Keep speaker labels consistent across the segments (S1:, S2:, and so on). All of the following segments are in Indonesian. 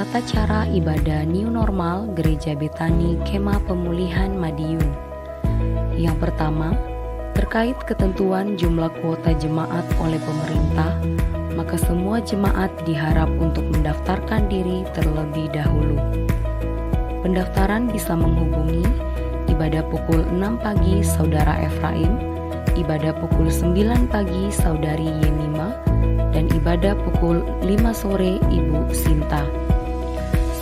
S1: tata cara ibadah New Normal Gereja Betani Kemah Pemulihan Madiun. Yang pertama, terkait ketentuan jumlah kuota jemaat oleh pemerintah, maka semua jemaat diharap untuk mendaftarkan diri terlebih dahulu. Pendaftaran bisa menghubungi ibadah pukul 6 pagi Saudara Efraim, ibadah pukul 9 pagi Saudari Yemima, dan ibadah pukul 5 sore Ibu Sinta.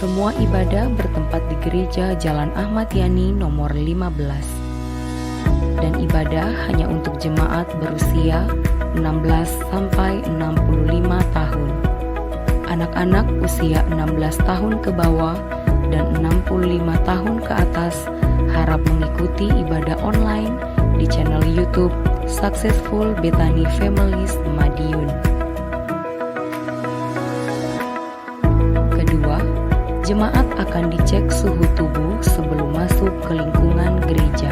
S1: Semua ibadah bertempat di Gereja Jalan Ahmad Yani nomor 15. Dan ibadah hanya untuk jemaat berusia 16 sampai 65 tahun. Anak-anak usia 16 tahun ke bawah dan 65 tahun ke atas harap mengikuti ibadah online di channel YouTube Successful Betani Families Madiun. Kedua, jemaat akan dicek suhu tubuh sebelum masuk ke lingkungan gereja.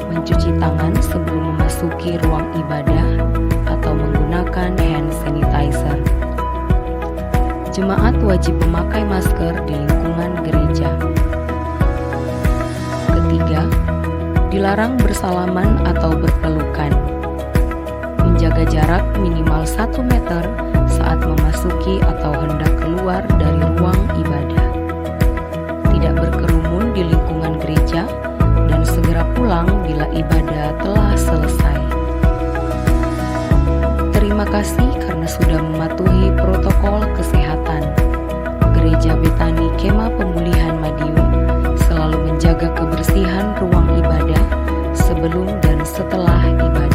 S1: Mencuci tangan sebelum memasuki ruang ibadah atau menggunakan hand sanitizer. Jemaat wajib memakai masker di lingkungan gereja. Ketiga, dilarang bersalaman atau berpelukan. Menjaga jarak minimal 1 meter saat memasuki atau hendak keluar dari ruang ibadah. Tidak berkerumun di lingkungan gereja dan segera pulang bila ibadah telah selesai. Terima kasih karena sudah mematuhi protokol kesehatan. Gereja Betani Kemah Pemulihan Madiun selalu menjaga kebersihan ruang ibadah sebelum dan setelah ibadah.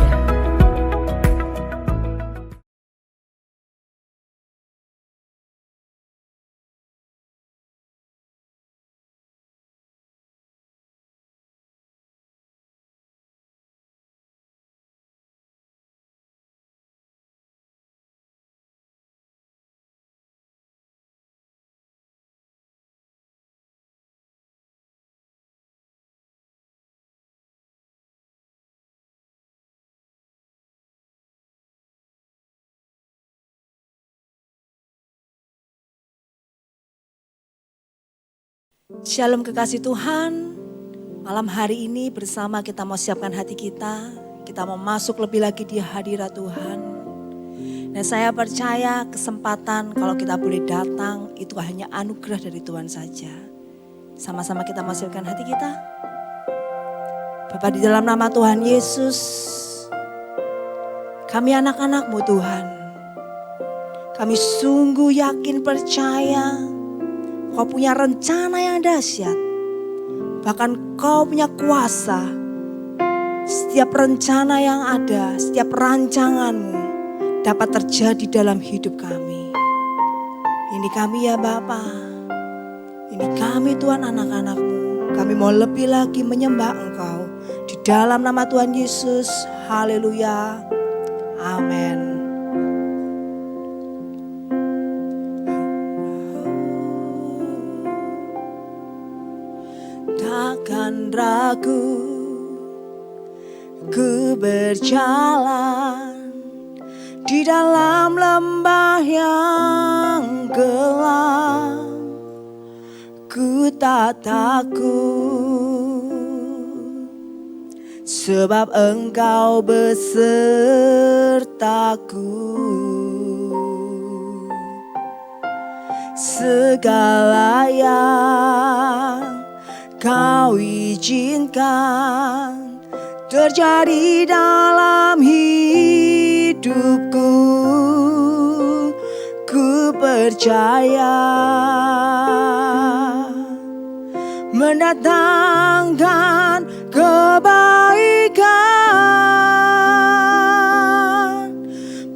S2: Shalom kekasih Tuhan, malam hari ini bersama kita mau siapkan hati kita mau masuk lebih lagi di hadirat Tuhan. Dan saya percaya kesempatan kalau kita boleh datang itu hanya anugerah dari Tuhan saja. Sama-sama kita mau siapkan hati kita. Bapa, di dalam nama Tuhan Yesus, kami anak-anak-Mu Tuhan. Kami sungguh yakin percaya Kau punya rencana yang dahsyat. Bahkan Kau punya kuasa. Setiap rencana yang ada, setiap rancangan-Mu dapat terjadi dalam hidup kami. Ini kami ya Bapa. Ini kami Tuhan anak-anak-Mu. Kami mau lebih lagi menyembah Engkau. Di dalam nama Tuhan Yesus. Haleluya. Amin. Takkan ragu ku berjalan di dalam lembah yang gelap. Ku tak takut sebab Engkau besertaku. Segala yang Kau izinkan terjadi dalam hidupku, ku percaya mendatangkan kebaikan.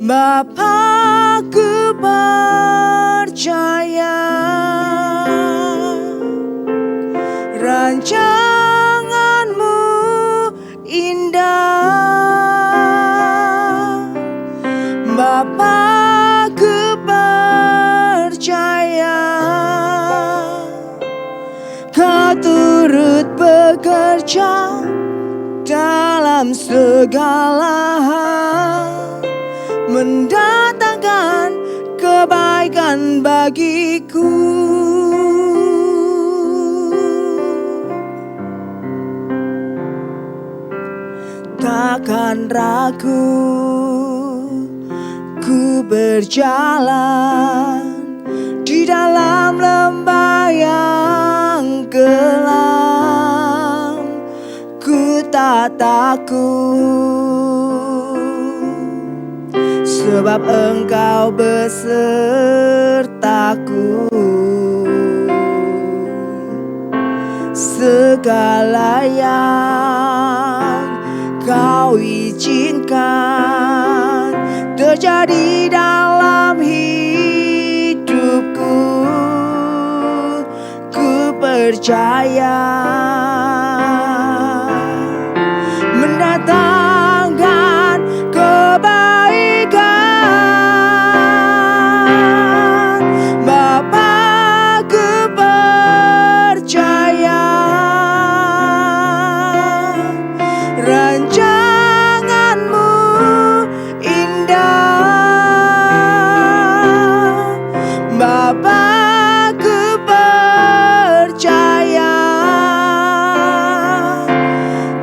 S2: Bapa, ku percaya rancangan-Mu indah. Bapa, ku percaya Kau turut bekerja dalam segala hal, mendatangkan kebaikan. kebaikan bagiku. Takkan ragu ku berjalan di dalam lembah yang gelap. Ku tak takut, sebab Engkau besertaku. Segala yang Kau izinkan terjadi dalam hidupku, ku percaya mendatangkan kebaikan. Bapa, ku percaya rancangan-Mu indah. Bapa, ku percaya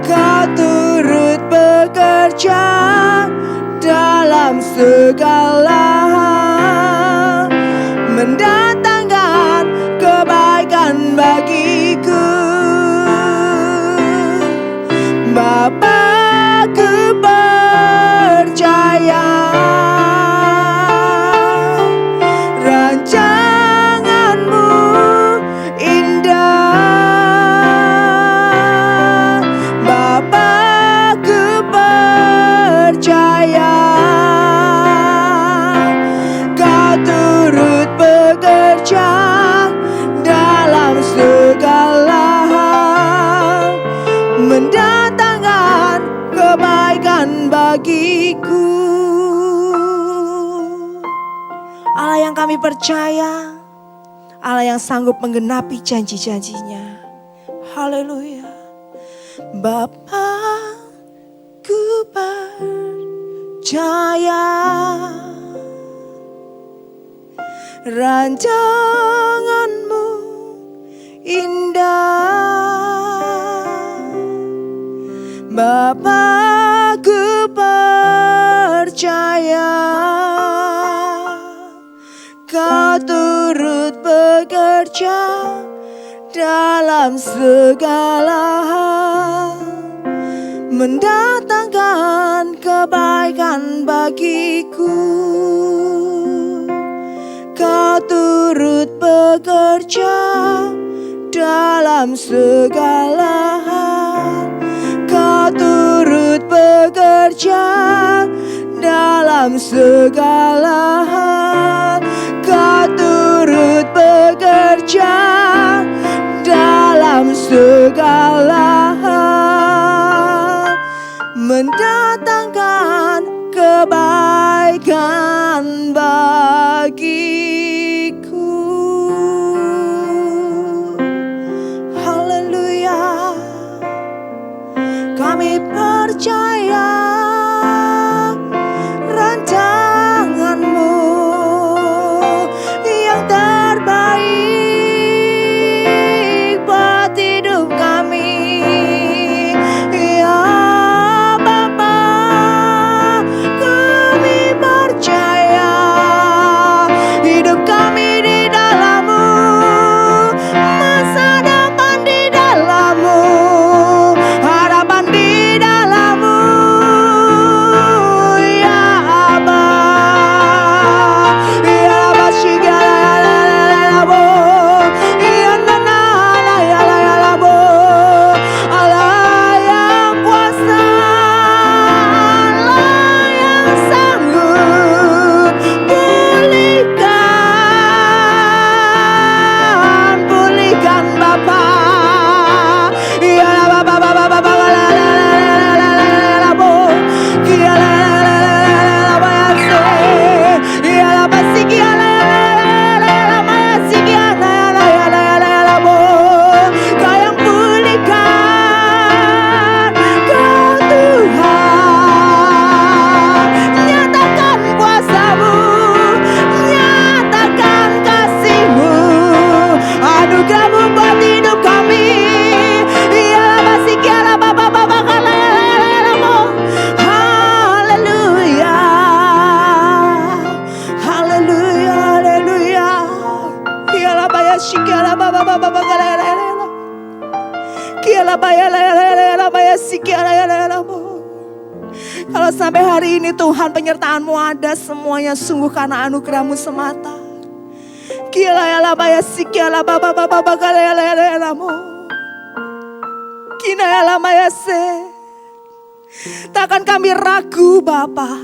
S2: Kau turut bekerja dalam segala hal, mendatangkan kebaikan bagiku. Bapa, ku percaya rancangan-Mu indah. Bapa, ku percaya Kau turut bekerja dalam segala hal, mendatangkan kebaikan bagiku. Allah yang kami percaya, Allah yang sanggup menggenapi janji-janjinya. Haleluya. Bapa, ku percaya rancangan-Mu indah. Bapa, ku percaya Kau turut bekerja dalam segala hal, mendatangkan kebaikan bagiku. Kau turut bekerja dalam segala hal, Kau turut bekerja dalam segala hal, Kau turut bekerja dalam segala hal, mendatangkan kebaikan bagiku. Haleluya. Kami percaya rancangan-Mu Kalau sampai hari ini Tuhan penyertaan-Mu ada, semuanya sungguh karena anugerah-Mu semata. Takkan kami ragu Bapa.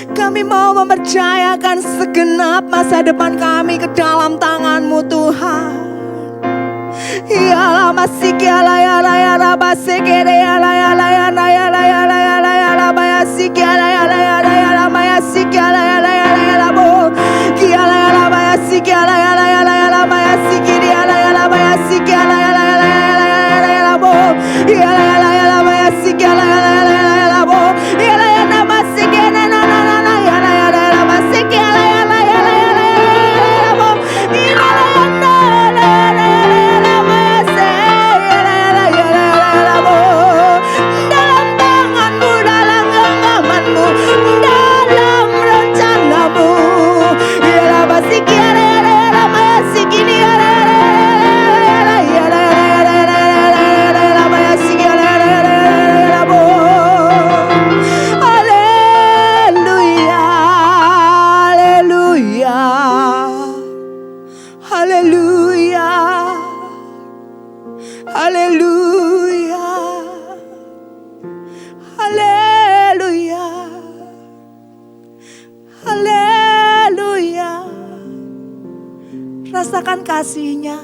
S2: Kami mau mempercayakan segenap masa depan kami ke dalam tangan-Mu Tuhan. Rasakan kasih-Nya.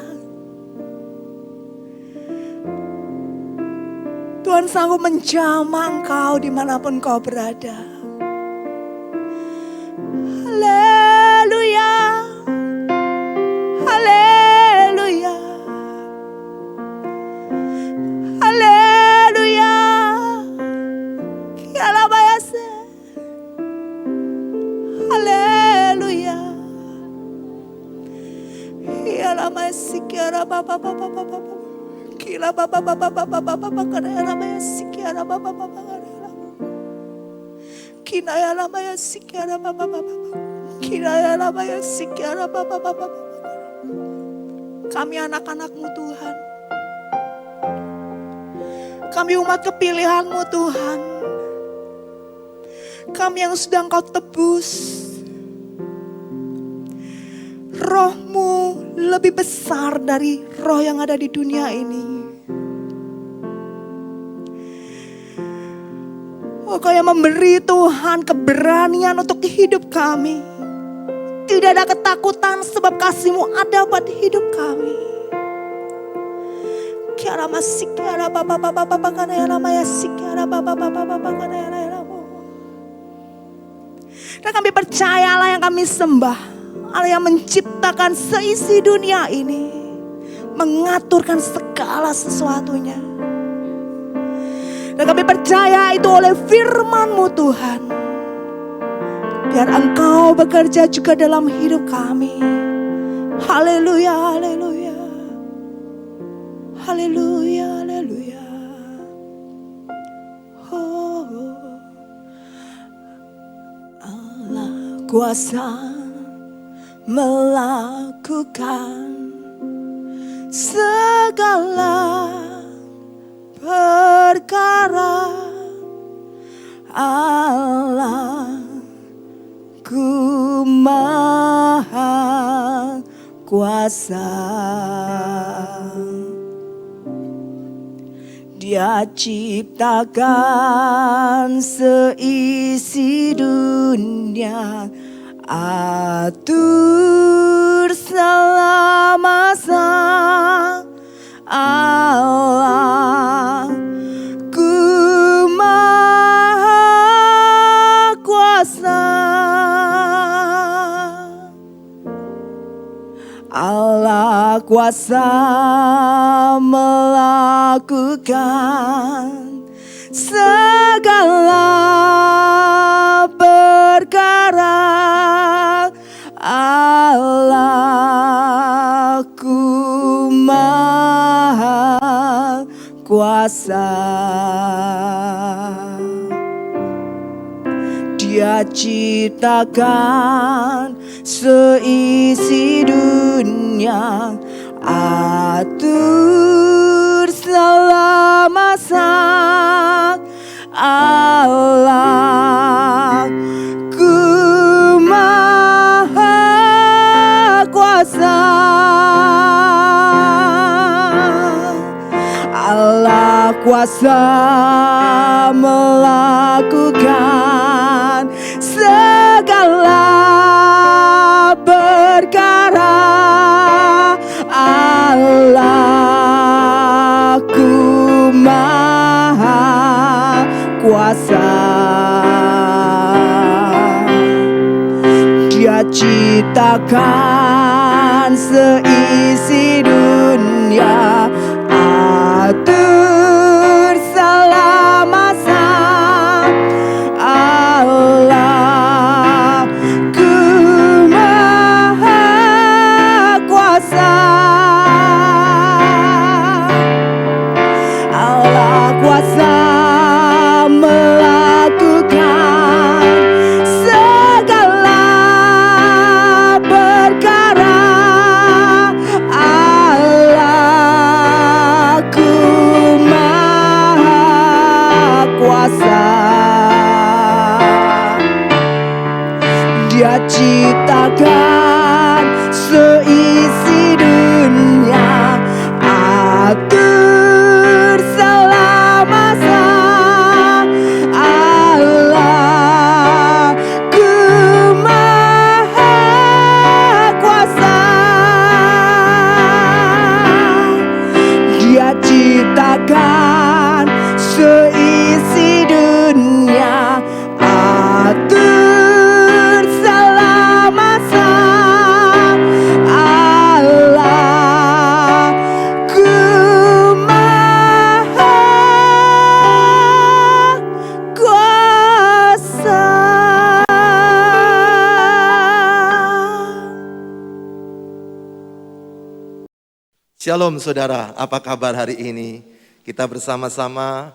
S2: Tuhan sanggup menjamah engkau dimanapun kau berada. Haleluya, haleluya, haleluya. Kialabayase, haleluya. Kami anak-anak-Mu Tuhan. Kami umat kepilihan-Mu Tuhan. Kami yang sedang Kau tebus. Roh-Mu lebih besar dari roh yang ada di dunia ini. Oh, Kau yang memberi Tuhan keberanian untuk hidup kami. Tidak ada ketakutan sebab kasih-Mu ada buat hidup kami. Kiara masik, kiara bapa bapa bapa kana ya lama ya sik, kiara bapa bapa bapa kana ya lama. Dan kami percayalah yang kami sembah. Allah yang menciptakan seisi dunia ini, mengaturkan segala sesuatunya. Dan kami percaya itu oleh firman-Mu Tuhan. Biar Engkau bekerja juga dalam hidup kami. Haleluya, haleluya. Haleluya, haleluya. Oh, Allah kuasa melakukan segala perkara. Allah ku maha kuasa. Dia ciptakan seisi dunia, atur segala masa. Allah ku maha kuasa. Allah kuasa melakukan segala perkara. Allah ku maha kuasa. Dia ciptakan seisi dunia, atur segala masa. Allah ku maha kuasa, Allah kuasa melakukan segala perkara. Allah ku maha kuasa, Dia ciptakan seisi dunia, atur segala masa. Allah ku maha kuasa, Allah kuasa melakukan segala perkara. Allah ku maha kuasa, Dia ciptakan seisi dunia, atur segala masa. Allah ku maha kuasa, Dia ciptakan seisi dunia, atur segala masa. Allah ku maha kuasa.
S3: Shalom saudara, apa kabar hari ini? Kita bersama-sama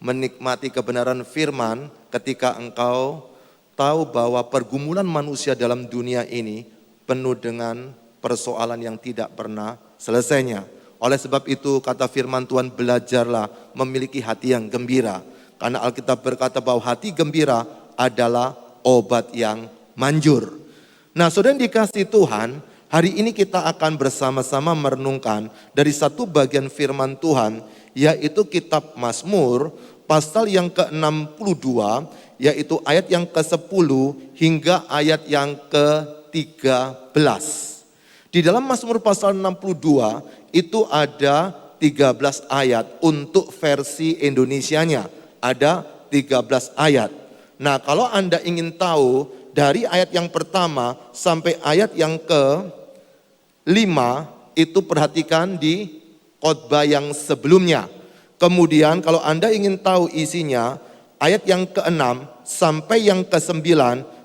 S3: menikmati kebenaran firman ketika engkau tahu bahwa pergumulan manusia dalam dunia ini penuh dengan persoalan yang tidak pernah selesainya. Oleh sebab itu kata firman Tuhan, belajarlah memiliki hati yang gembira. Karena Alkitab berkata bahwa hati gembira adalah obat yang manjur. Nah saudara yang dikasihi Tuhan, hari ini kita akan bersama-sama merenungkan dari satu bagian firman Tuhan, yaitu kitab Mazmur pasal yang ke-62, yaitu ayat yang ke-10 hingga ayat yang ke-13. Di dalam Mazmur pasal 62 itu ada 13 ayat, untuk versi Indonesianya ada 13 ayat. Nah kalau Anda ingin tahu dari ayat yang pertama sampai ayat yang ke-5, itu perhatikan di khotbah yang sebelumnya. Kemudian kalau Anda ingin tahu isinya, ayat yang ke-6 sampai yang ke-9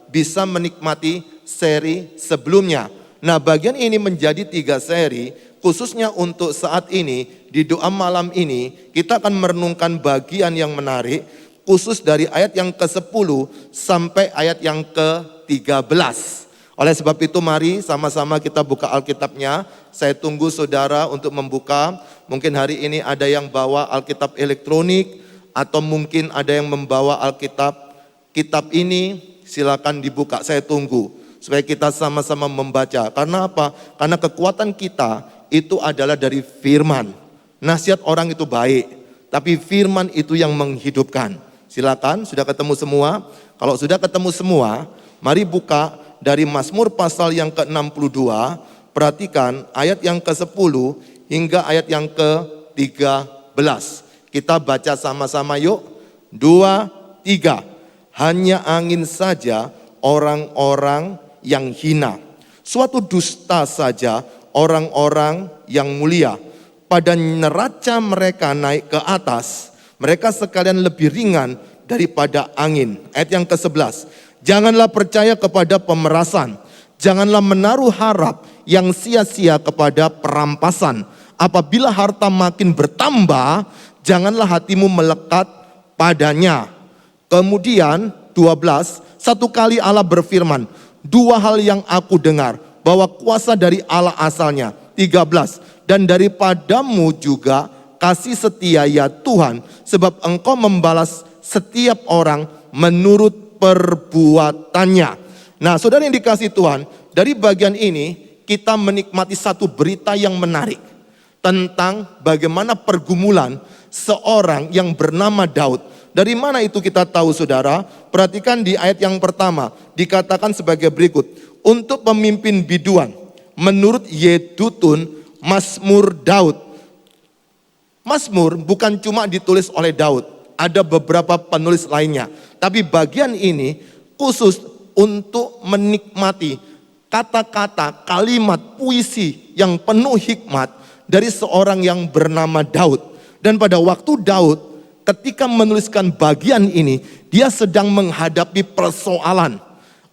S3: bisa menikmati seri sebelumnya. Nah bagian ini menjadi 3 seri, khususnya untuk saat ini, di doa malam ini, kita akan merenungkan bagian yang menarik, khusus dari ayat yang ke-10 sampai ayat yang ke-13. Oleh sebab itu mari sama-sama kita buka Alkitabnya. Saya tunggu saudara untuk membuka. Mungkin hari ini ada yang bawa Alkitab elektronik, atau mungkin ada yang membawa Alkitab. Kitab ini silakan dibuka, saya tunggu. Supaya kita sama-sama membaca. Karena apa? Karena kekuatan kita itu adalah dari firman. Nasihat orang itu baik, tapi firman itu yang menghidupkan. Silakan, sudah ketemu semua? Kalau sudah ketemu semua, mari buka dari Mazmur pasal yang ke-62, perhatikan ayat yang ke-10 hingga ayat yang ke-13. Kita baca sama-sama yuk. 2, 3. Hanya angin saja orang-orang yang hina, suatu dusta saja orang-orang yang mulia. Pada neraca mereka naik ke atas, mereka sekalian lebih ringan daripada angin. Ayat yang ke-11. Janganlah percaya kepada pemerasan, janganlah menaruh harap yang sia-sia kepada perampasan. Apabila harta makin bertambah, janganlah hatimu melekat padanya. Kemudian 12, Satu kali Allah berfirman, dua hal yang aku dengar, bahwa kuasa dari Allah asalnya. 13, dan daripadamu juga kasih setia ya Tuhan, sebab engkau membalas setiap orang menurut perbuatannya. Nah, saudara yang dikasihi Tuhan, dari bagian ini kita menikmati satu berita yang menarik tentang bagaimana pergumulan seorang yang bernama Daud. Dari mana itu kita tahu, saudara? Perhatikan di ayat yang pertama, dikatakan sebagai berikut. Untuk pemimpin biduan, menurut Yedutun, Mazmur Daud. Mazmur bukan cuma ditulis oleh Daud, ada beberapa penulis lainnya. Tapi bagian ini khusus untuk menikmati kata-kata, kalimat, puisi yang penuh hikmat dari seorang yang bernama Daud. Dan pada waktu Daud ketika menuliskan bagian ini, dia sedang menghadapi persoalan.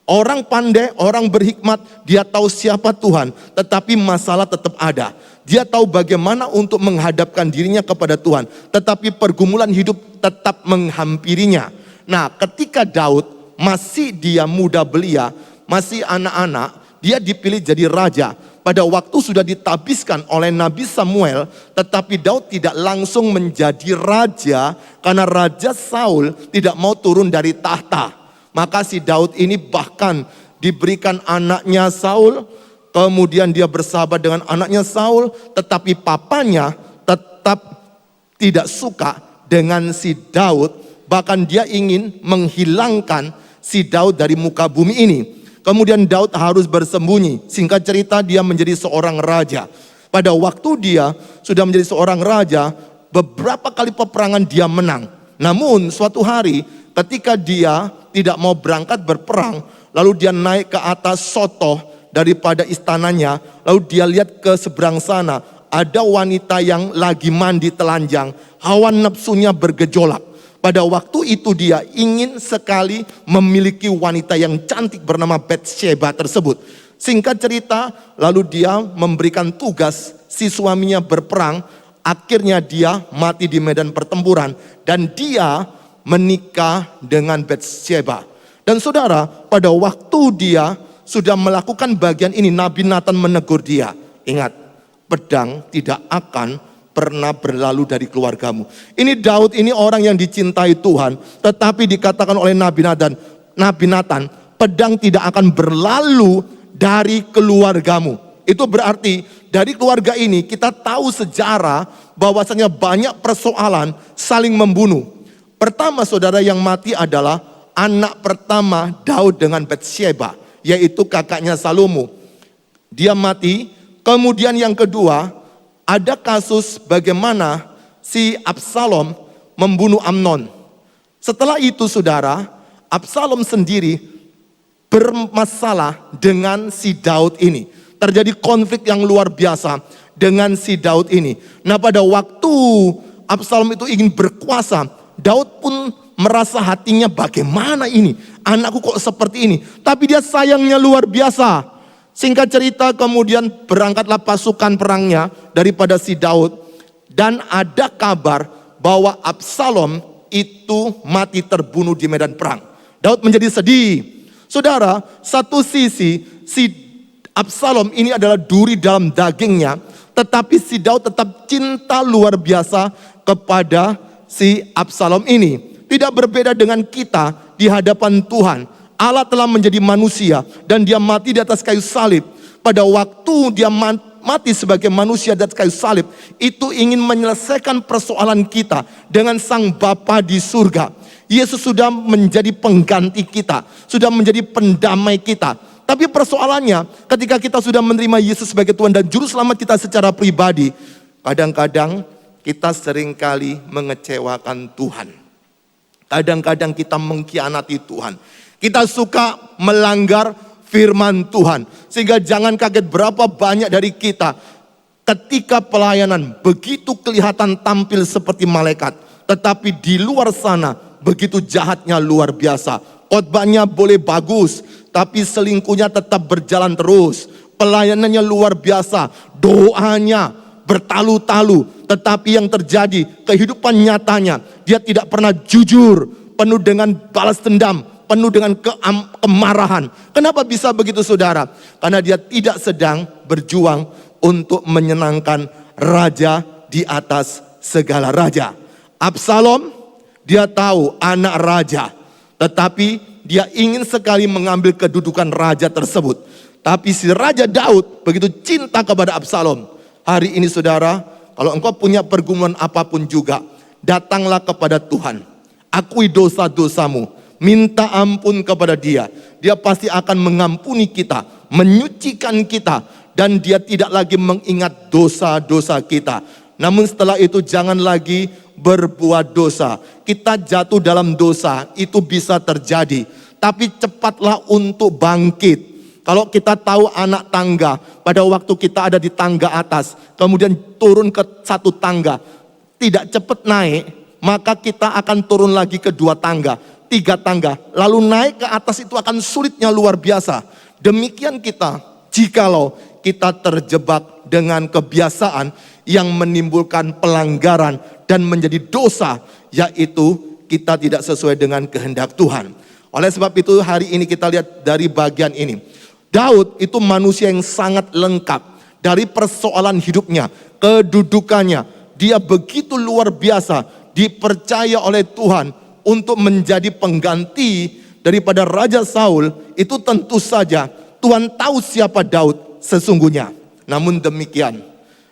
S3: Orang pandai, orang berhikmat, dia tahu siapa Tuhan, tetapi masalah tetap ada. Dia tahu bagaimana untuk menghadapkan dirinya kepada Tuhan, tetapi pergumulan hidup tetap menghampirinya. Nah, ketika Daud masih dia muda belia, masih anak-anak, dia dipilih jadi raja. Pada waktu sudah ditabiskan oleh Nabi Samuel, tetapi Daud tidak langsung menjadi raja karena Raja Saul tidak mau turun dari tahta. Maka si Daud ini bahkan diberikan anaknya Saul, kemudian dia bersahabat dengan anaknya Saul, tetapi papanya tetap tidak suka dengan si Daud, bahkan dia ingin menghilangkan si Daud dari muka bumi ini. Kemudian Daud harus bersembunyi. Singkat cerita, dia menjadi seorang raja. Pada waktu dia sudah menjadi seorang raja, beberapa kali peperangan dia menang. Namun suatu hari ketika dia tidak mau berangkat berperang, lalu dia naik ke atas sotoh daripada istananya, lalu dia lihat ke seberang sana, ada wanita yang lagi mandi telanjang, hawa nafsunya bergejolak. Pada waktu itu dia ingin sekali memiliki wanita yang cantik bernama Batsheba tersebut. Singkat cerita, lalu dia memberikan tugas si suaminya berperang, akhirnya dia mati di medan pertempuran dan dia menikah dengan Batsheba. Dan saudara, pada waktu dia sudah melakukan bagian ini, Nabi Nathan menegur dia. Ingat, pedang tidak akan pernah berlalu dari keluargamu. Ini Daud, ini orang yang dicintai Tuhan, tetapi dikatakan oleh Nabi Nathan, pedang tidak akan berlalu dari keluargamu. Itu berarti dari keluarga ini kita tahu sejarah bahwasanya banyak persoalan saling membunuh. Pertama, saudara, yang mati adalah anak pertama Daud dengan Batsheba, yaitu kakaknya Salomo. Dia mati. Kemudian yang kedua, ada kasus bagaimana si Absalom membunuh Amnon. Setelah itu, saudara, Absalom sendiri bermasalah dengan si Daud ini. Terjadi konflik yang luar biasa dengan si Daud ini. Nah, pada waktu Absalom itu ingin berkuasa, Daud pun merasa hatinya, bagaimana ini? Anakku kok seperti ini? Tapi dia sayangnya luar biasa. Singkat cerita, kemudian berangkatlah pasukan perangnya daripada si Daud. Dan ada kabar bahwa Absalom itu mati terbunuh di medan perang. Daud menjadi sedih. Saudara, satu sisi si Absalom ini adalah duri dalam dagingnya, tetapi si Daud tetap cinta luar biasa kepada si Absalom ini. Tidak berbeda dengan kita di hadapan Tuhan. Allah telah menjadi manusia dan dia mati di atas kayu salib. Pada waktu dia mati sebagai manusia di atas kayu salib, itu ingin menyelesaikan persoalan kita dengan Sang Bapa di surga. Yesus sudah menjadi pengganti kita, sudah menjadi pendamai kita. Tapi persoalannya, ketika kita sudah menerima Yesus sebagai Tuhan dan Juru Selamat kita secara pribadi, kadang-kadang kita seringkali mengecewakan Tuhan. Kadang-kadang kita mengkhianati Tuhan. Kita suka melanggar firman Tuhan. Sehingga jangan kaget berapa banyak dari kita ketika pelayanan begitu kelihatan tampil seperti malaikat. Tetapi di luar sana begitu jahatnya luar biasa. Khotbahnya boleh bagus, tapi selingkuhnya tetap berjalan terus. Pelayanannya luar biasa, doanya bertalu-talu. Tetapi yang terjadi, kehidupan nyatanya, dia tidak pernah jujur, penuh dengan balas dendam, penuh dengan kemarahan. Kenapa bisa begitu saudara? Karena dia tidak sedang berjuang untuk menyenangkan raja di atas segala raja. Absalom, dia tahu anak raja, tetapi dia ingin sekali mengambil kedudukan raja tersebut. Tapi si Raja Daud begitu cinta kepada Absalom. Hari ini saudara, kalau engkau punya pergumulan apapun juga, datanglah kepada Tuhan. Akui dosa-dosamu, minta ampun kepada Dia. Dia pasti akan mengampuni kita, menyucikan kita, dan Dia tidak lagi mengingat dosa-dosa kita. Namun setelah itu jangan lagi berbuat dosa. Kita jatuh dalam dosa, itu bisa terjadi. Tapi cepatlah untuk bangkit. Kalau kita tahu anak tangga, pada waktu kita ada di tangga atas, kemudian turun ke satu tangga, tidak cepat naik, maka kita akan turun lagi ke 2 tangga, 3 tangga, lalu naik ke atas itu akan sulitnya luar biasa. Demikian kita, jikalau kita terjebak dengan kebiasaan yang menimbulkan pelanggaran dan menjadi dosa, yaitu kita tidak sesuai dengan kehendak Tuhan. Oleh sebab itu hari ini kita lihat dari bagian ini. Daud itu manusia yang sangat lengkap dari persoalan hidupnya, kedudukannya. Dia begitu luar biasa, dipercaya oleh Tuhan untuk menjadi pengganti daripada Raja Saul. Itu tentu saja Tuhan tahu siapa Daud sesungguhnya. Namun demikian,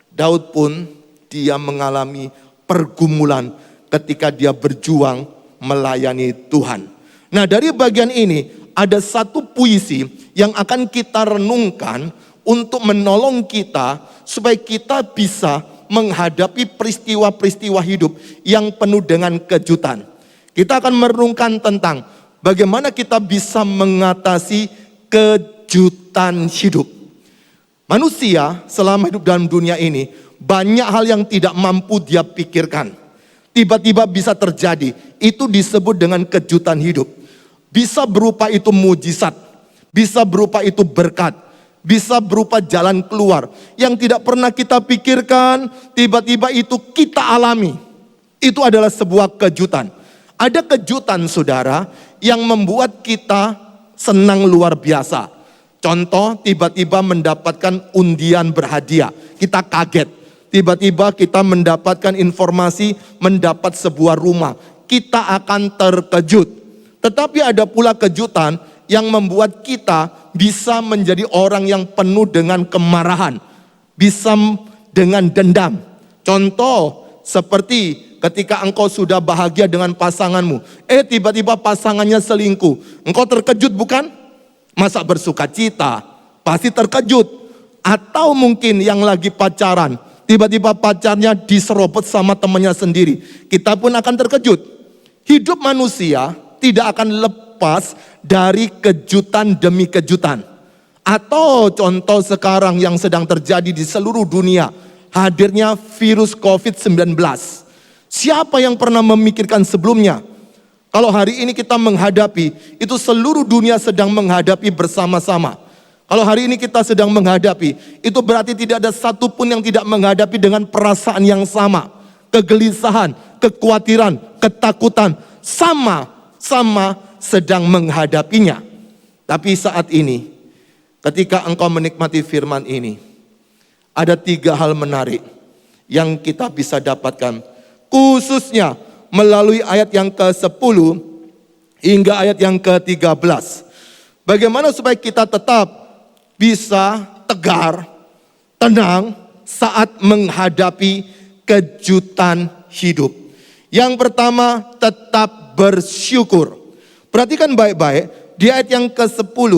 S3: Daud pun dia mengalami pergumulan ketika dia berjuang melayani Tuhan. Nah, dari bagian ini ada satu puisi yang akan kita renungkan untuk menolong kita supaya kita bisa menghadapi peristiwa-peristiwa hidup yang penuh dengan kejutan. Kita akan merenungkan tentang bagaimana kita bisa mengatasi kejutan hidup. Manusia selama hidup dalam dunia ini banyak hal yang tidak mampu dia pikirkan. Tiba-tiba bisa terjadi, itu disebut dengan kejutan hidup. Bisa berupa itu mujizat, bisa berupa itu berkat, bisa berupa jalan keluar yang tidak pernah kita pikirkan, tiba-tiba itu kita alami. Itu adalah sebuah kejutan. Ada kejutan saudara yang membuat kita senang luar biasa. Contoh, tiba-tiba mendapatkan undian berhadiah, kita kaget. Tiba-tiba kita mendapatkan informasi, mendapat sebuah rumah, kita akan terkejut. Tetapi ada pula kejutan yang membuat kita bisa menjadi orang yang penuh dengan kemarahan, bisa dengan dendam. Contoh seperti ketika engkau sudah bahagia dengan pasanganmu, tiba-tiba pasangannya selingkuh. Engkau terkejut bukan? Masa bersuka cita? Pasti terkejut. Atau mungkin yang lagi pacaran, tiba-tiba pacarnya diserobot sama temannya sendiri. Kita pun akan terkejut. Hidup manusia tidak akan lepas dari kejutan demi kejutan. Atau contoh sekarang yang sedang terjadi di seluruh dunia, hadirnya virus COVID-19. Siapa yang pernah memikirkan sebelumnya? Kalau hari ini kita menghadapi, itu seluruh dunia sedang menghadapi bersama-sama. Kalau hari ini kita sedang menghadapi, itu berarti tidak ada satupun yang tidak menghadapi dengan perasaan yang sama. Kegelisahan, kekhawatiran, ketakutan, sama sedang menghadapinya. Tapi saat ini, ketika engkau menikmati firman ini, ada 3 hal menarik yang kita bisa dapatkan. Khususnya melalui ayat yang ke-10 hingga ayat yang ke-13. Bagaimana supaya kita tetap bisa tegar, tenang saat menghadapi kejutan hidup. Yang pertama, tetap bersyukur. Perhatikan baik-baik, di ayat yang ke-10,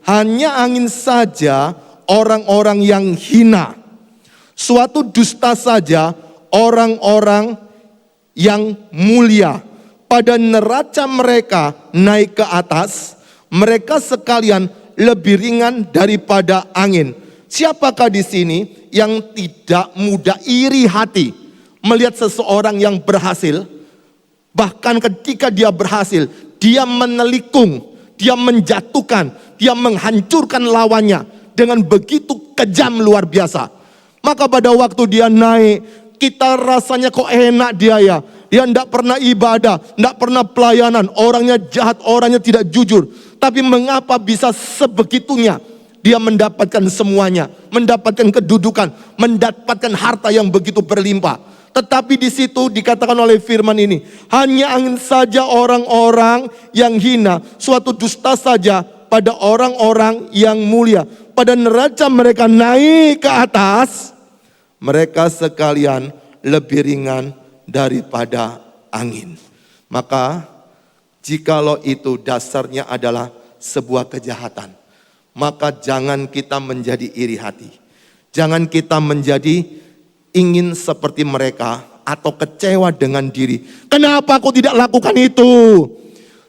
S3: hanya angin saja orang-orang yang hina. Suatu dusta saja orang-orang yang mulia. Pada neraca mereka naik ke atas, mereka sekalian lebih ringan daripada angin. Siapakah di sini yang tidak mudah iri hati melihat seseorang yang berhasil? Bahkan ketika dia berhasil, dia menelikung, dia menjatuhkan, dia menghancurkan lawannya dengan begitu kejam luar biasa. Maka pada waktu dia naik, Kita rasanya kok enak dia ya. Dia tidak pernah ibadah, tidak pernah pelayanan, orangnya jahat, orangnya tidak jujur. Tapi mengapa bisa sebegitunya dia mendapatkan semuanya, mendapatkan kedudukan, mendapatkan harta yang begitu berlimpah. Tetapi di situ dikatakan oleh firman ini, hanya angin saja orang-orang yang hina, suatu dusta saja pada orang-orang yang mulia. Pada neraca mereka naik ke atas, mereka sekalian lebih ringan daripada angin. Maka jikalau itu dasarnya adalah sebuah kejahatan, maka jangan kita menjadi iri hati. Jangan kita menjadi ingin seperti mereka atau kecewa dengan diri. Kenapa aku tidak lakukan itu?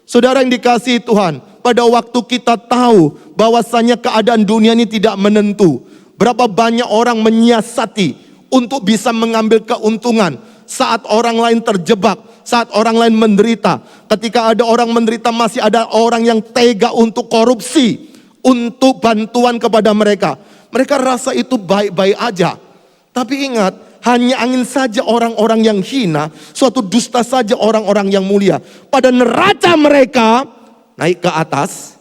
S3: Saudara yang dikasihi Tuhan, pada waktu kita tahu bahwasanya keadaan dunia ini tidak menentu, berapa banyak orang menyiasati untuk bisa mengambil keuntungan saat orang lain terjebak, saat orang lain menderita. Ketika ada orang menderita, masih ada orang yang tega untuk korupsi, untuk bantuan kepada mereka. Mereka rasa itu baik-baik aja. Tapi ingat, hanya angin saja orang-orang yang hina, suatu dusta saja orang-orang yang mulia. Pada neraca mereka naik ke atas,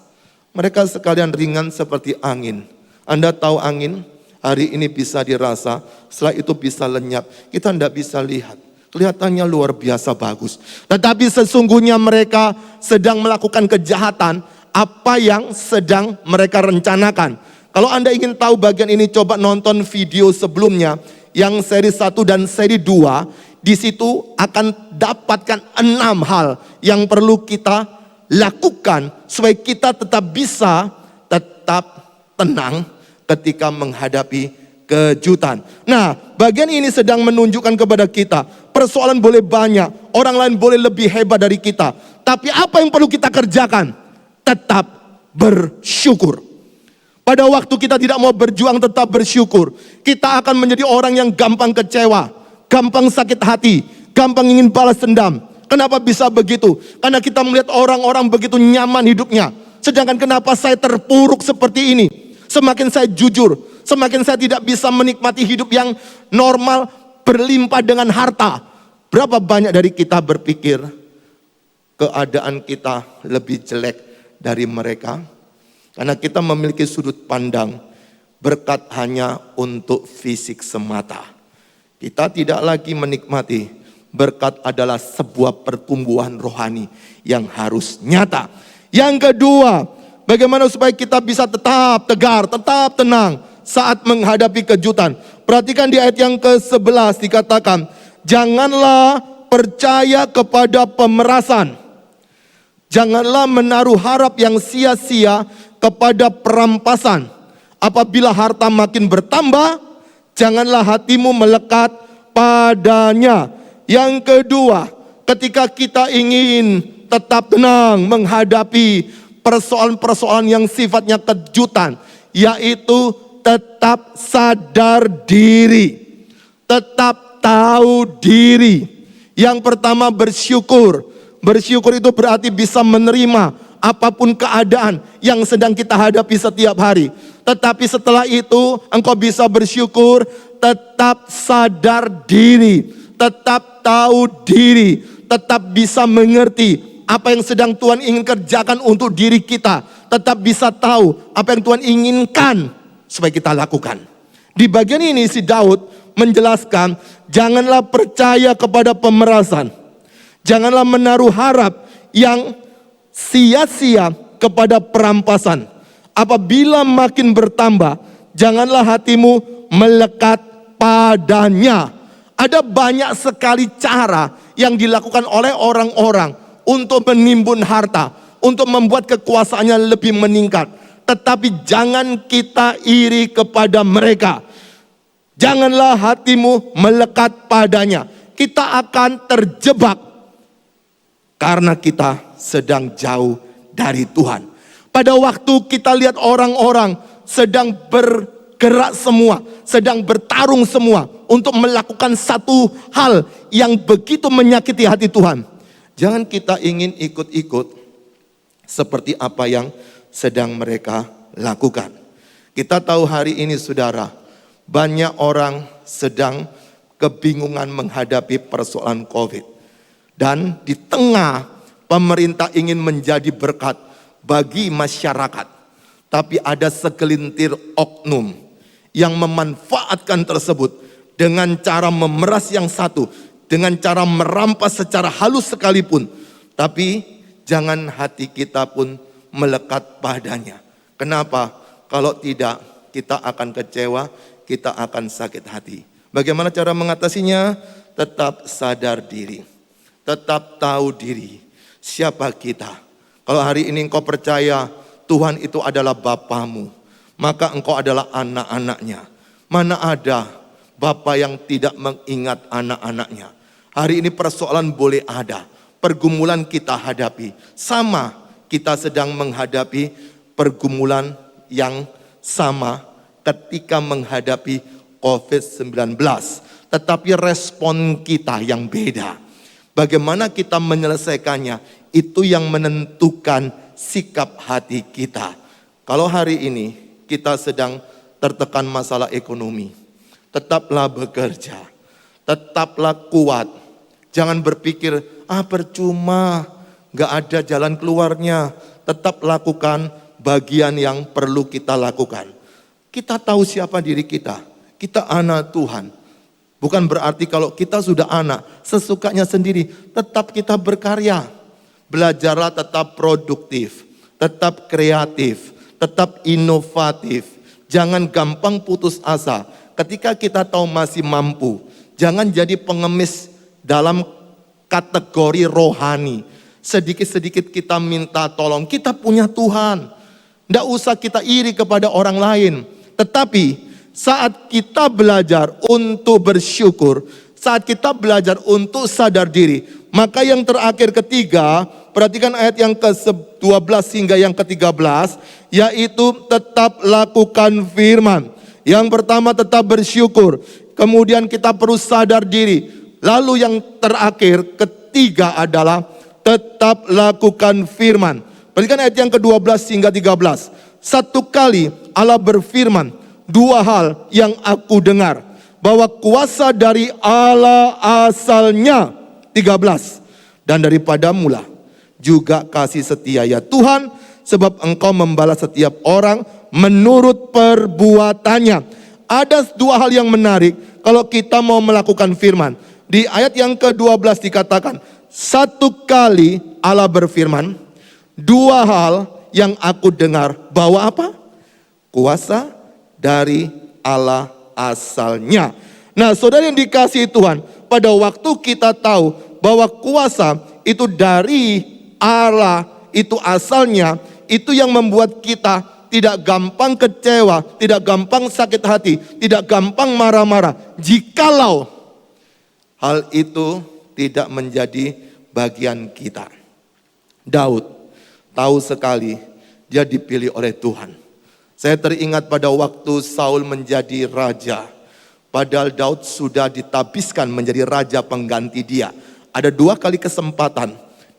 S3: mereka sekalian ringan seperti angin. Anda tahu angin? Hari ini bisa dirasa, setelah itu bisa lenyap. Kita tidak bisa lihat. Kelihatannya luar biasa bagus. Tetapi sesungguhnya mereka sedang melakukan kejahatan apa yang sedang mereka rencanakan. Kalau Anda ingin tahu bagian ini, coba nonton video sebelumnya yang seri 1 dan seri 2. Di situ akan dapatkan 6 hal yang perlu kita lakukan supaya kita tetap bisa tetap tenang ketika menghadapi kejutan. Nah, bagian ini sedang menunjukkan kepada kita, persoalan boleh banyak, orang lain boleh lebih hebat dari kita. Tapi apa yang perlu kita kerjakan? Tetap bersyukur. Pada waktu kita tidak mau berjuang tetap bersyukur, kita akan menjadi orang yang gampang kecewa, gampang sakit hati, gampang ingin balas dendam. Kenapa bisa begitu? Karena kita melihat orang-orang begitu nyaman hidupnya. Sedangkan kenapa saya terpuruk seperti ini? Semakin saya jujur, semakin saya tidak bisa menikmati hidup yang normal, berlimpah dengan harta. Berapa banyak dari kita berpikir keadaan kita lebih jelek dari mereka? Karena kita memiliki sudut pandang berkat hanya untuk fisik semata. Kita tidak lagi menikmati berkat adalah sebuah pertumbuhan rohani yang harus nyata. Yang kedua, bagaimana supaya kita bisa tetap tegar, tetap tenang saat menghadapi kejutan. Perhatikan di ayat yang ke-11 dikatakan, janganlah percaya kepada pemerasan. Janganlah menaruh harap yang sia-sia kepada perampasan. Apabila harta makin bertambah, janganlah hatimu melekat padanya. Yang kedua, ketika kita ingin tetap tenang menghadapi persoalan-persoalan yang sifatnya kejutan, yaitu tetap sadar diri, tetap tahu diri. Yang pertama bersyukur. Bersyukur itu berarti bisa menerima apapun keadaan yang sedang kita hadapi setiap hari. Tetapi setelah itu engkau bisa bersyukur, tetap sadar diri, tetap tahu diri, tetap bisa mengerti apa yang sedang Tuhan ingin kerjakan untuk diri kita. Tetap bisa tahu apa yang Tuhan inginkan supaya kita lakukan. Di bagian ini si Daud menjelaskan, janganlah percaya kepada pemerasan. Janganlah menaruh harap yang sia-sia kepada perampasan. Apabila makin bertambah, janganlah hatimu melekat padanya. Ada banyak sekali cara yang dilakukan oleh orang-orang untuk menimbun harta, untuk membuat kekuasaannya lebih meningkat. Tetapi jangan kita iri kepada mereka. Janganlah hatimu melekat padanya. Kita akan terjebak karena kita sedang jauh dari Tuhan. Pada waktu kita lihat orang-orang sedang bergerak semua, sedang bertarung semua untuk melakukan satu hal yang begitu menyakiti hati Tuhan. Jangan kita ingin ikut-ikut seperti apa yang sedang mereka lakukan. Kita tahu hari ini saudara, banyak orang sedang kebingungan menghadapi persoalan COVID. Dan di tengah pemerintah ingin menjadi berkat bagi masyarakat, tapi ada segelintir oknum yang memanfaatkan tersebut dengan cara memeras yang satu, dengan cara merampas secara halus sekalipun. Tapi jangan hati kita pun melekat padanya. Kenapa? Kalau tidak, kita akan kecewa, kita akan sakit hati. Bagaimana cara mengatasinya? Tetap sadar diri, tetap tahu diri. Siapa kita? Kalau hari ini engkau percaya Tuhan itu adalah Bapamu, maka engkau adalah anak-anaknya. Mana ada Bapa yang tidak mengingat anak-anaknya? Hari ini persoalan boleh ada, pergumulan kita hadapi. Sama, kita sedang menghadapi pergumulan yang sama ketika menghadapi COVID-19. Tetapi respon kita yang beda. Bagaimana kita menyelesaikannya, itu yang menentukan sikap hati kita. Kalau hari ini kita sedang tertekan masalah ekonomi, tetaplah bekerja, tetaplah kuat. Jangan berpikir, percuma, gak ada jalan keluarnya. Tetap lakukan bagian yang perlu kita lakukan. Kita tahu siapa diri kita. Kita anak Tuhan. Bukan berarti kalau kita sudah anak, sesukanya sendiri. Tetap kita berkarya. Belajarlah tetap produktif, tetap kreatif, tetap inovatif. Jangan gampang putus asa. Ketika kita tahu masih mampu, jangan jadi pengemis dalam kategori rohani. Sedikit-sedikit kita minta tolong. Kita punya Tuhan. Tidak usah kita iri kepada orang lain. Tetapi saat kita belajar untuk bersyukur, saat kita belajar untuk sadar diri, maka yang terakhir ketiga, perhatikan ayat yang ke-12 hingga yang ke-13, yaitu tetap lakukan firman. Yang pertama tetap bersyukur, kemudian kita perlu sadar diri. Lalu yang terakhir, ketiga adalah tetap lakukan firman. Perhatikan ayat yang ke-12 hingga 13. Satu kali Allah berfirman, dua hal yang aku dengar, bahwa kuasa dari Allah asalnya. 13. Dan daripada mula juga kasih setia ya Tuhan, sebab engkau membalas setiap orang menurut perbuatannya. Ada dua hal yang menarik kalau kita mau melakukan firman. Di ayat yang ke-12 dikatakan, satu kali Allah berfirman, dua hal yang aku dengar, bahwa apa? Kuasa dari Allah asalnya. Nah, saudara yang dikasihi Tuhan, pada waktu kita tahu bahwa kuasa itu dari Allah, itu asalnya, itu yang membuat kita tidak gampang kecewa, tidak gampang sakit hati, tidak gampang marah-marah. Jikalau hal itu tidak menjadi bagian kita. Daud tahu sekali dia dipilih oleh Tuhan. Saya teringat pada waktu Saul menjadi raja. Padahal Daud sudah ditabiskan menjadi raja pengganti dia. Ada dua kali kesempatan.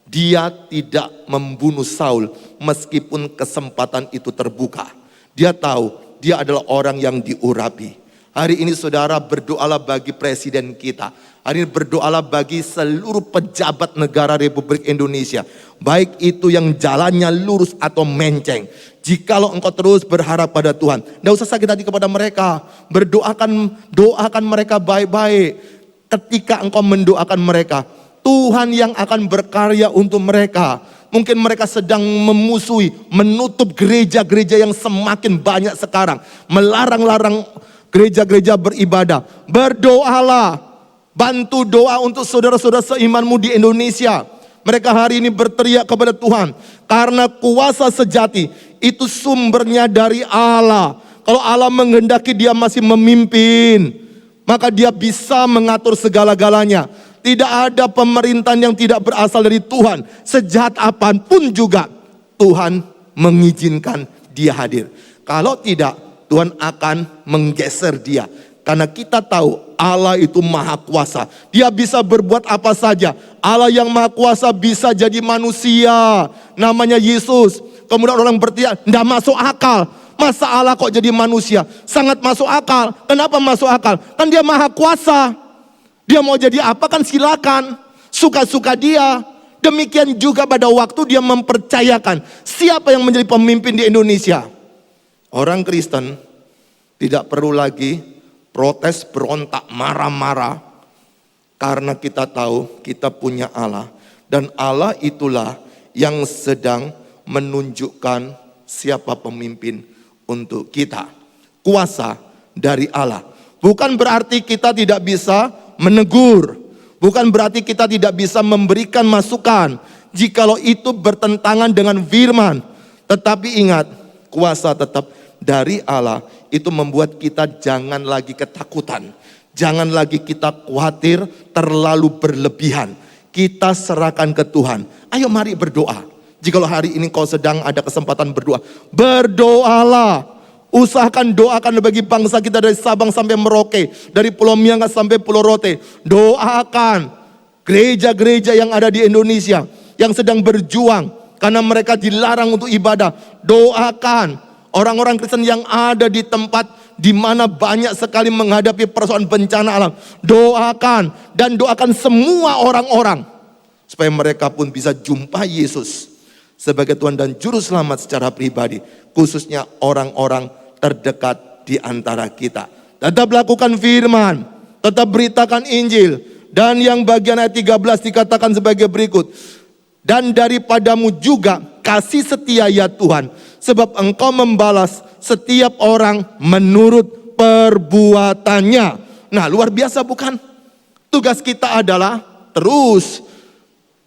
S3: Dia tidak membunuh Saul meskipun kesempatan itu terbuka. Dia tahu dia adalah orang yang diurapi. Hari ini saudara berdoalah bagi presiden kita. Hari ini berdoalah bagi seluruh pejabat negara Republik Indonesia. Baik itu yang jalannya lurus atau menceng. Jikalau engkau terus berharap pada Tuhan, tidak usah sakit hati kepada mereka. Doakan mereka baik-baik. Ketika engkau mendoakan mereka, Tuhan yang akan berkarya untuk mereka. Mungkin mereka sedang memusuhi, menutup gereja-gereja yang semakin banyak sekarang. Melarang-larang gereja-gereja beribadah. Berdoalah. Bantu doa untuk saudara-saudara seimanmu di Indonesia. Mereka hari ini berteriak kepada Tuhan. Karena kuasa sejati itu sumbernya dari Allah. Kalau Allah menghendaki dia masih memimpin, maka dia bisa mengatur segala-galanya. Tidak ada pemerintahan yang tidak berasal dari Tuhan. Sejahat apapun juga Tuhan mengizinkan dia hadir. Kalau tidak, Tuhan akan menggeser dia. Karena kita tahu Allah itu maha kuasa. Dia bisa berbuat apa saja. Allah yang maha kuasa bisa jadi manusia. Namanya Yesus. Kemudian orang berteriak, tidak masuk akal. Masa Allah kok jadi manusia? Sangat masuk akal. Kenapa masuk akal? Kan dia maha kuasa. Dia mau jadi apa kan silakan, suka-suka dia. Demikian juga pada waktu dia mempercayakan siapa yang menjadi pemimpin di Indonesia. Orang Kristen tidak perlu lagi protes, berontak, marah-marah. Karena kita tahu kita punya Allah. Dan Allah itulah yang sedang menunjukkan siapa pemimpin untuk kita. Kuasa dari Allah. Bukan berarti kita tidak bisa menegur. Bukan berarti kita tidak bisa memberikan masukan jikalau itu bertentangan dengan firman. Tetapi ingat, kuasa tetap dari Allah itu membuat kita jangan lagi ketakutan. Jangan lagi kita khawatir terlalu berlebihan. Kita serahkan ke Tuhan. Ayo mari berdoa. Jikalau hari ini kau sedang ada kesempatan berdoa, berdoalah. Usahakan doakan bagi bangsa kita dari Sabang sampai Merauke, dari Pulau Miangas sampai Pulau Rote. Doakan gereja-gereja yang ada di Indonesia yang sedang berjuang karena mereka dilarang untuk ibadah. Doakan orang-orang Kristen yang ada di tempat di mana banyak sekali menghadapi persoalan bencana alam. Doakan dan doakan semua orang-orang supaya mereka pun bisa jumpa Yesus sebagai Tuhan dan Juru Selamat secara pribadi, khususnya orang-orang terdekat di antara kita. Tetap lakukan firman, tetap beritakan Injil. Dan yang bagian ayat 13 dikatakan sebagai berikut. Dan daripadamu juga kasih setia ya Tuhan, sebab Engkau membalas setiap orang menurut perbuatannya. Nah, luar biasa bukan? Tugas kita adalah terus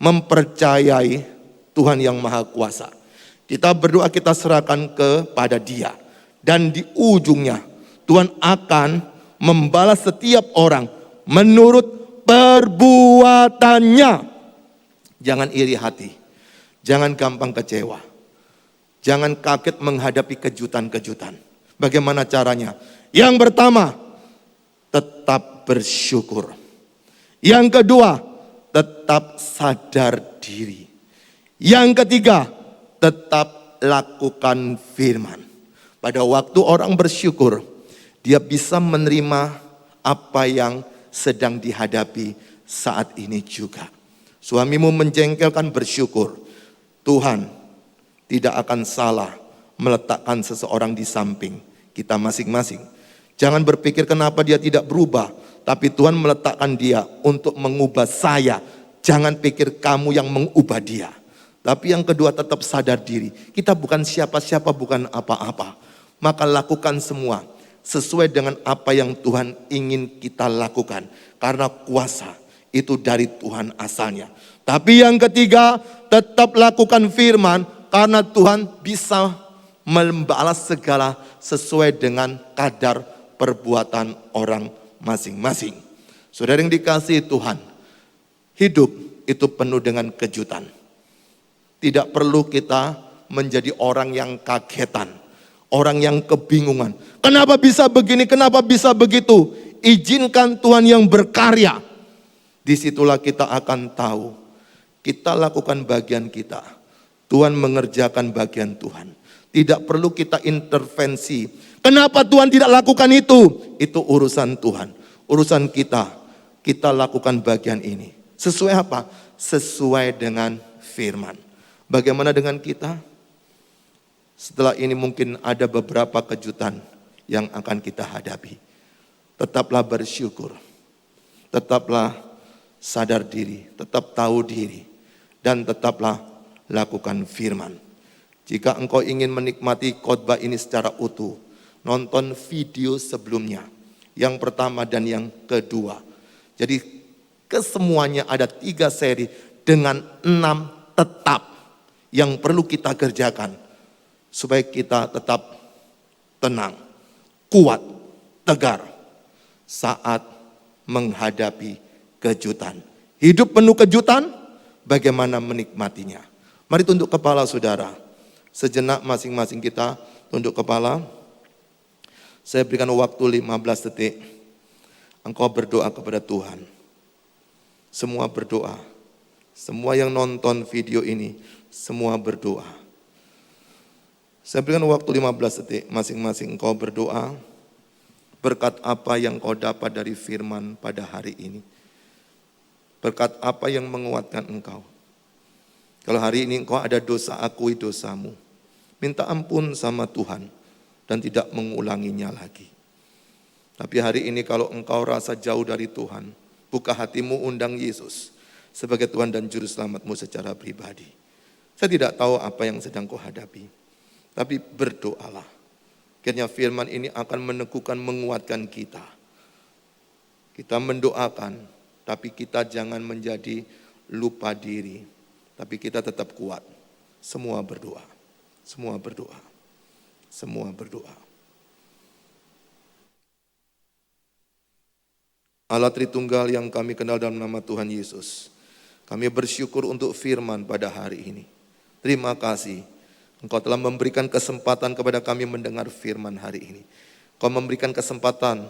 S3: mempercayai Tuhan yang Maha Kuasa. Kita berdoa, kita serahkan kepada Dia. Dan di ujungnya Tuhan akan membalas setiap orang menurut perbuatannya. Jangan iri hati. Jangan gampang kecewa. Jangan kaget menghadapi kejutan-kejutan. Bagaimana caranya? Yang pertama, tetap bersyukur. Yang kedua, tetap sadar diri. Yang ketiga, tetap lakukan firman. Pada waktu orang bersyukur, dia bisa menerima apa yang sedang dihadapi saat ini juga. Suamimu menjengkelkan, bersyukur. Tuhan tidak akan salah meletakkan seseorang di samping kita masing-masing. Jangan berpikir kenapa dia tidak berubah, tapi Tuhan meletakkan dia untuk mengubah saya. Jangan pikir kamu yang mengubah dia. Tapi yang kedua, tetap sadar diri. Kita bukan siapa-siapa, bukan apa-apa. Maka lakukan semua sesuai dengan apa yang Tuhan ingin kita lakukan. Karena kuasa itu dari Tuhan asalnya. Tapi yang ketiga, tetap lakukan firman. Karena Tuhan bisa membalas segala sesuai dengan kadar perbuatan orang masing-masing. Saudara yang dikasihi Tuhan, hidup itu penuh dengan kejutan. Tidak perlu kita menjadi orang yang kagetan. Orang yang kebingungan. Kenapa bisa begini, kenapa bisa begitu? Izinkan Tuhan yang berkarya. Disitulah kita akan tahu. Kita lakukan bagian kita. Tuhan mengerjakan bagian Tuhan. Tidak perlu kita intervensi. Kenapa Tuhan tidak lakukan itu? Itu urusan Tuhan. Urusan kita. Kita lakukan bagian ini. Sesuai apa? Sesuai dengan firman. Bagaimana dengan kita? Setelah ini mungkin ada beberapa kejutan yang akan kita hadapi. Tetaplah bersyukur. Tetaplah sadar diri. Tetap tahu diri. Dan tetaplah lakukan firman. Jika engkau ingin menikmati khotbah ini secara utuh, nonton video sebelumnya. Yang pertama dan yang kedua. Jadi kesemuanya ada 3 seri dengan 6 tetap yang perlu kita kerjakan. Supaya kita tetap tenang, kuat, tegar saat menghadapi kejutan. Hidup penuh kejutan, bagaimana menikmatinya? Mari tunduk kepala saudara. Sejenak masing-masing kita tunduk kepala. Saya berikan waktu 15 detik. Engkau berdoa kepada Tuhan. Semua berdoa. Semua yang nonton video ini, semua berdoa. Saya berikan waktu 15 detik, masing-masing engkau berdoa berkat apa yang kau dapat dari firman pada hari ini. Berkat apa yang menguatkan engkau? Kalau hari ini engkau ada dosa, akui dosamu. Minta ampun sama Tuhan dan tidak mengulanginya lagi. Tapi hari ini kalau engkau rasa jauh dari Tuhan, buka hatimu, undang Yesus sebagai Tuhan dan Juru Selamatmu secara pribadi. Saya tidak tahu apa yang sedang kau hadapi, tapi berdoalah. Kiranya firman ini akan meneguhkan, menguatkan kita. Kita mendoakan, tapi kita jangan menjadi lupa diri. Tapi kita tetap kuat. Semua berdoa. Semua berdoa. Semua berdoa. Allah Tritunggal yang kami kenal dalam nama Tuhan Yesus. Kami bersyukur untuk firman pada hari ini. Terima kasih. Engkau telah memberikan kesempatan kepada kami mendengar firman hari ini. Engkau memberikan kesempatan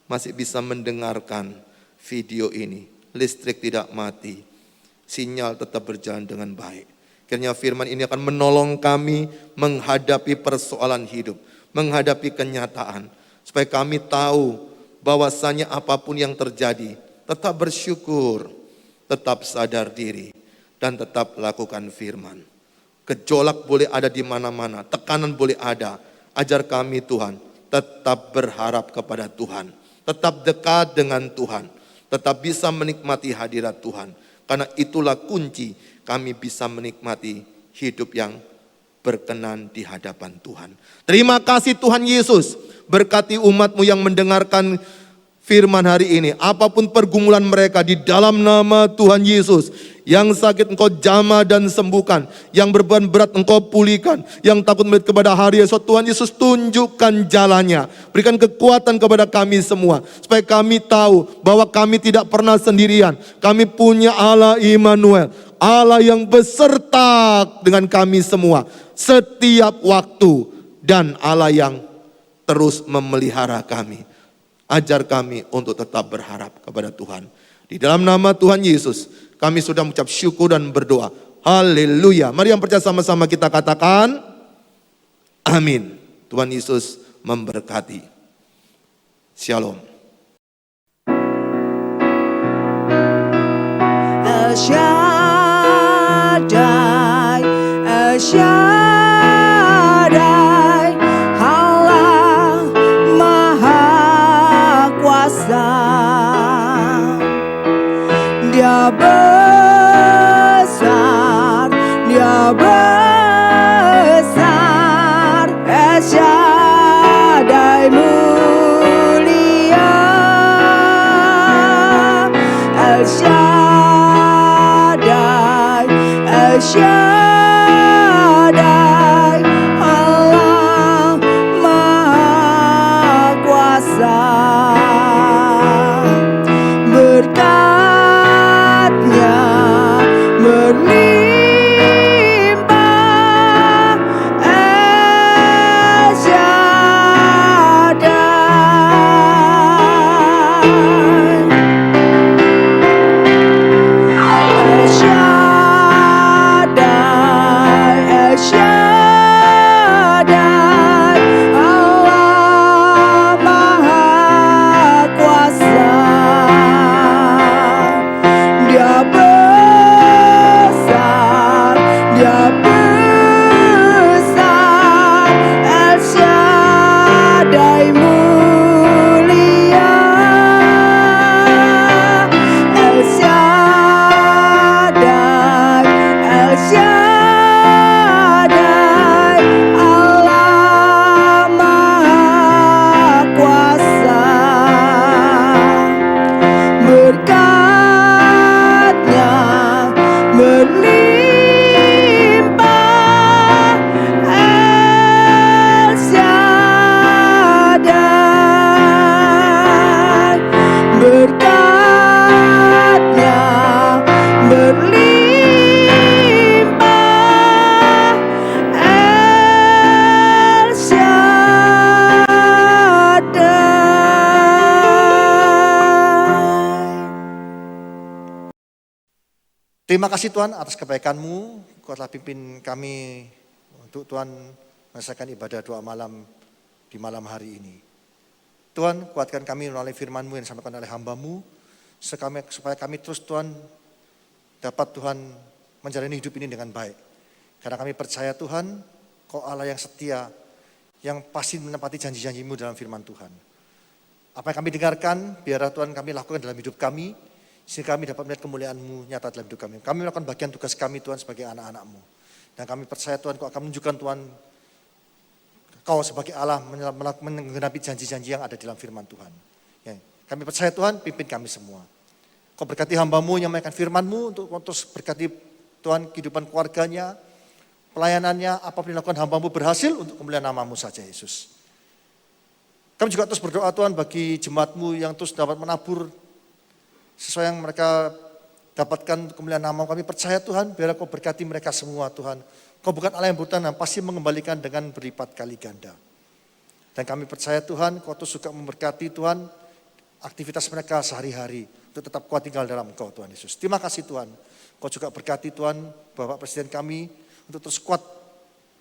S3: masih bisa mendengarkan video ini, listrik tidak mati, sinyal tetap berjalan dengan baik. Kiranya firman ini akan menolong kami menghadapi persoalan hidup, menghadapi kenyataan, supaya kami tahu bahwasanya apapun yang terjadi, tetap bersyukur, tetap sadar diri, dan tetap lakukan firman. Gejolak boleh ada di mana-mana, tekanan boleh ada, ajar kami Tuhan, tetap berharap kepada Tuhan, tetap dekat dengan Tuhan, tetap bisa menikmati hadirat Tuhan. Karena itulah kunci kami bisa menikmati hidup yang berkenan di hadapan Tuhan. Terima kasih Tuhan Yesus, berkati umat-Mu yang mendengarkan firman hari ini. Apapun pergumulan mereka, di dalam nama Tuhan Yesus, yang sakit Engkau jamah dan sembuhkan, yang beban berat Engkau pulihkan, yang takut melihat kepada hari esok, Tuhan Yesus tunjukkan jalannya. Berikan kekuatan kepada kami semua, supaya kami tahu bahwa kami tidak pernah sendirian. Kami punya Allah Immanuel, Allah yang beserta dengan kami semua setiap waktu, dan Allah yang terus memelihara kami. Ajar kami untuk tetap berharap kepada Tuhan. Di dalam nama Tuhan Yesus, kami sudah mengucap syukur dan berdoa. Haleluya. Mari yang percaya sama-sama kita katakan, amin. Tuhan Yesus memberkati. Shalom.
S2: El Shaddai, El Shaddai, Allah Maha Kuasa. Dia besar, Dia besar, El Shaddai mulia, El Shaddai, El Shaddai, Allah Maha Kuasa. Berkatnya berlimpah, El Shaddai, El Shaddai, El Shaddai, Allah Maha Kuasa. Dia besar, Dia besar, El Shaddai mulia, El Shaddai, El Shaddai, Allah Maha Kuasa. Berkatnya berlimpah, El Shaddai. Berkatnya berlimpah, El Shaddai.
S4: Terima kasih Tuhan atas kebaikan-Mu. Kau telah pimpin kami untuk Tuhan menyelesaikan ibadah doa malam di malam hari ini. Tuhan, kuatkan kami melalui firman-Mu yang disampaikan oleh hamba-Mu, supaya kami terus Tuhan dapat Tuhan menjalani hidup ini dengan baik. Karena kami percaya Tuhan, Kau Allah yang setia, yang pasti menepati janji-janji-Mu dalam firman Tuhan. Apa yang kami dengarkan, biarlah Tuhan kami lakukan dalam hidup kami, sehingga kami dapat melihat kemuliaan-Mu nyata dalam hidup kami. Kami melakukan bagian tugas kami Tuhan sebagai anak-anak-Mu. Dan kami percaya Tuhan Kau akan menunjukkan Tuhan, Kau sebagai Allah menggenapi janji-janji yang ada dalam firman Tuhan. Ya, kami percaya Tuhan, pimpin kami semua. Kau berkati hamba-Mu yang menyampaikan firman-Mu untuk terus berkati Tuhan kehidupan keluarganya, pelayanannya, apapun yang dilakukan hamba-Mu berhasil untuk kemuliaan nama-Mu saja Yesus. Kami juga terus berdoa Tuhan bagi jemaat-Mu yang terus dapat menabur sesuai yang mereka dapatkan kemuliaan nama. Kami percaya Tuhan, biar Kau berkati mereka semua Tuhan. Kau bukan Allah yang buta dan pasti mengembalikan dengan berlipat kali ganda. Dan kami percaya Tuhan, Kau terus juga memberkati Tuhan aktivitas mereka sehari-hari untuk tetap kuat tinggal dalam Engkau Tuhan Yesus. Terima kasih Tuhan. Kau juga berkati Tuhan Bapak Presiden kami untuk terus kuat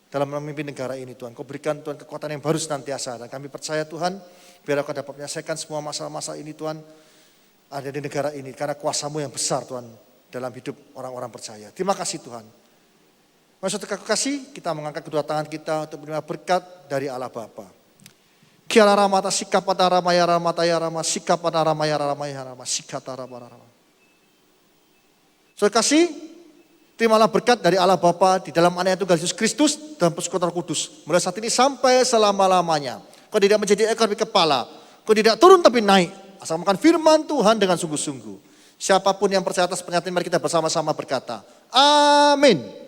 S4: dalam memimpin negara ini Tuhan. Kau berikan Tuhan kekuatan yang baru senantiasa. Dan kami percaya Tuhan, biar Kau dapat menyelesaikan semua masalah-masalah ini Tuhan, ada di negara ini. Karena kuasa-Mu yang besar Tuhan dalam hidup orang-orang percaya. Terima kasih Tuhan. Maksud kasih, kita mengangkat kedua tangan kita untuk menerima berkat dari Allah Bapa. Kiara ramata sikapata ramaya ramata ya rama sikapata ramaya ramaya rama sikata rama. Saudara kasih, terimalah berkat dari Allah Bapa di dalam Anak Tunggal Yesus Kristus dan persekutuan Roh Kudus. Mulai saat ini sampai selama-lamanya. Kau tidak menjadi ekor tapi kepala. Kau tidak turun tapi naik. Asal makan firman Tuhan dengan sungguh-sungguh. Siapapun yang percaya atas pernyataan, mari kita bersama-sama berkata, amin.